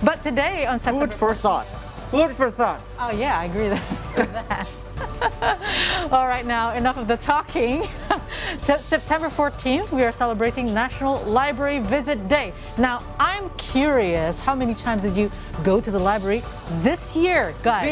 But today on September Food for thoughts. Food for thoughts. Oh yeah, I agree with that. All right, now enough of the talking. September 14th, we are celebrating National Library Visit Day. Now, I'm curious, how many times did you go to the library this year, guys?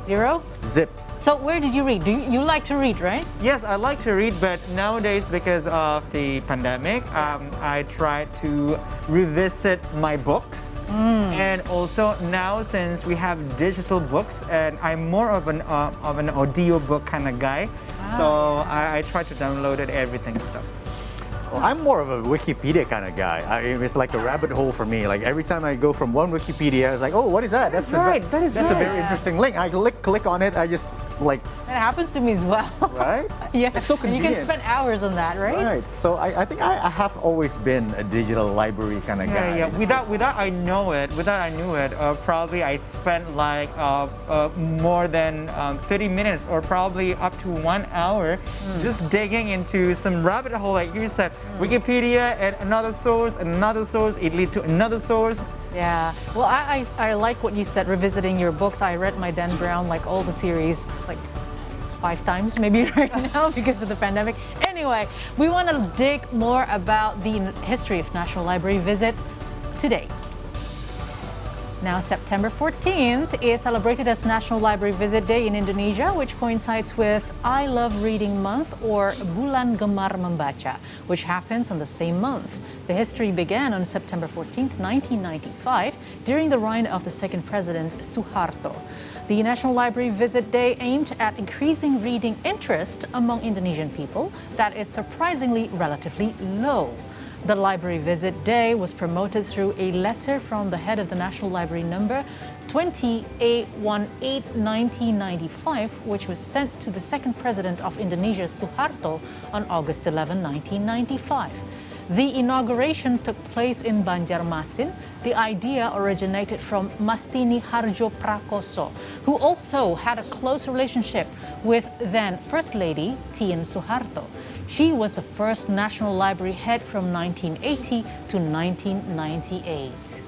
Zero. Zip. So where did you read? You like to read, right? Yes, I like to read, but nowadays because of the pandemic, I try to revisit my books. And also now since we have digital books, and I'm more of an audio book kind of guy, so I try to download it, everything stuff. Well, I'm more of a Wikipedia kind of guy. It's like a rabbit hole for me. Like every time I go from one Wikipedia, it's like, oh, what is that? That's right. That's a very interesting link. I click on it. I just like. That happens to me as well. Right? Yeah. It's so convenient. You can spend hours on that, right? Right. So I think I have always been a digital library kind of guy. Yeah. Without I knew it, probably I spent like more than 30 minutes or probably up to 1 hour just digging into some rabbit hole, like you said. Wikipedia and another source, it leads to another source. Yeah. Well, I like what you said, revisiting your books. I read my Dan Brown, like all the series, like 5 times maybe right now because of the pandemic. Anyway, we want to dig more about the history of National Library Visit today. Now, September 14th is celebrated as National Library Visit Day in Indonesia, which coincides with I Love Reading Month, or Bulan Gemar Membaca, which happens on the same month. The history began on September 14th, 1995, during the reign of the Second President Soeharto. The National Library Visit Day aimed at increasing reading interest among Indonesian people that is surprisingly relatively low. The Library Visit Day was promoted through a letter from the head of the National Library number 2818/1995, which was sent to the Second President of Indonesia, Soeharto, on August 11, 1995. The inauguration took place in Banjarmasin. The idea originated from Mastini Harjo Prakoso, who also had a close relationship with then First Lady Tien Soeharto. She was the first National Library head from 1980 to 1998.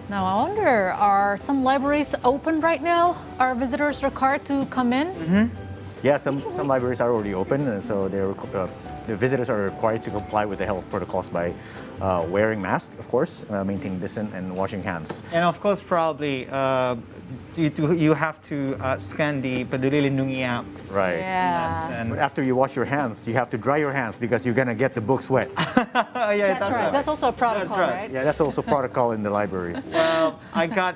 Now, I wonder, are some libraries open right now? Are visitors required to come in? Yeah, some libraries are already open, and so the visitors are required to comply with the health protocols by wearing masks, of course, maintaining distance, and washing hands. And of course, probably you have to scan the Peduli Lindungi app. Right. Yeah. But after you wash your hands, you have to dry your hands because you're gonna get the books wet. Yeah, That's right. That's also a protocol, right? Yeah, that's also protocol in the libraries. Well, I got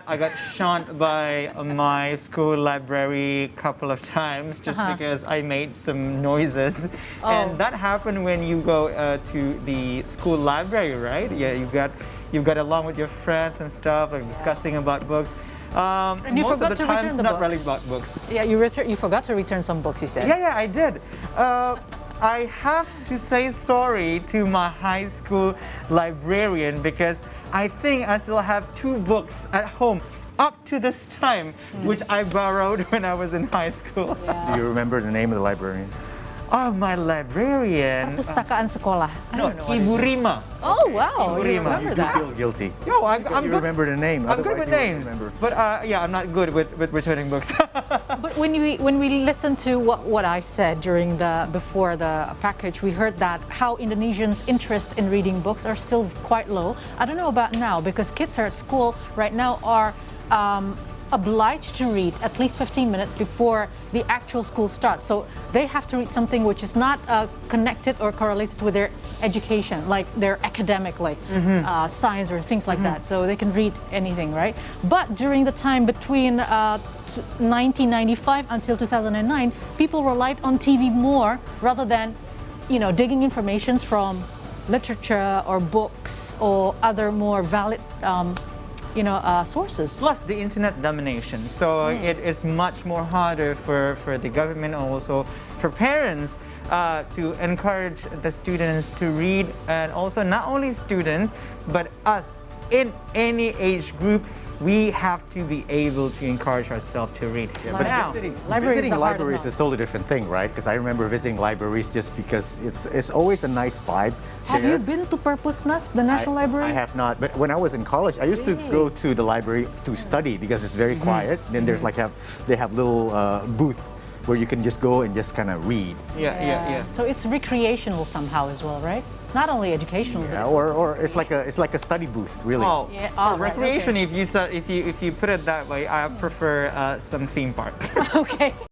shunned by my school library a couple of times just because I made some noises, and that happened when you go to the school library, right? Yeah, you got along with your friends and stuff, like discussing about books. And you most forgot of the to times, return the not book. really about books. Yeah, you forgot to return some books, you said. Yeah, I did. I have to say sorry to my high school librarian because I think I still have 2 books at home up to this time, which I borrowed when I was in high school. Yeah. Do you remember the name of the librarian? Oh, my librarian. Perpustakaan sekolah. I No, don't know what Ibu it is. Rima. Oh, wow. Ibu You Rima. remember You that? feel guilty. Yo, I'm You good. remember the name. I'm good otherwise with you wouldn't names, remember. but yeah, I'm not good with returning books. But when we listened to what I said before the package, we heard that how Indonesians' interest in reading books are still quite low. I don't know about now because kids are at school right now are obliged to read at least 15 minutes before the actual school starts. So they have to read something which is not connected or correlated with their education, like their academic, like science or things like that. So they can read anything, right? But during the time between 1995 until 2009, people relied on TV more rather than, digging information from literature or books or other more valid sources. Plus the internet domination. So it is much more harder for the government and also for parents to encourage the students to read, and also not only students, but us in any age group, we have to be able to encourage ourselves to read. But now, Library is visiting the hardest libraries one. is totally different thing, right? Because I remember visiting libraries just because it's always a nice vibe. Have there. you been to Perpusnas, the National Library? I have not, but when I was in college, I used to go to the library to study because it's very quiet. Then there's they have little booth where you can just go and just kind of read. yeah. So it's recreational somehow as well, right? Not only educational, Yeah, but or it's like a study booth, really. Oh, Yeah, for right, recreation. okay. If you put it that way, I prefer some theme park. okay.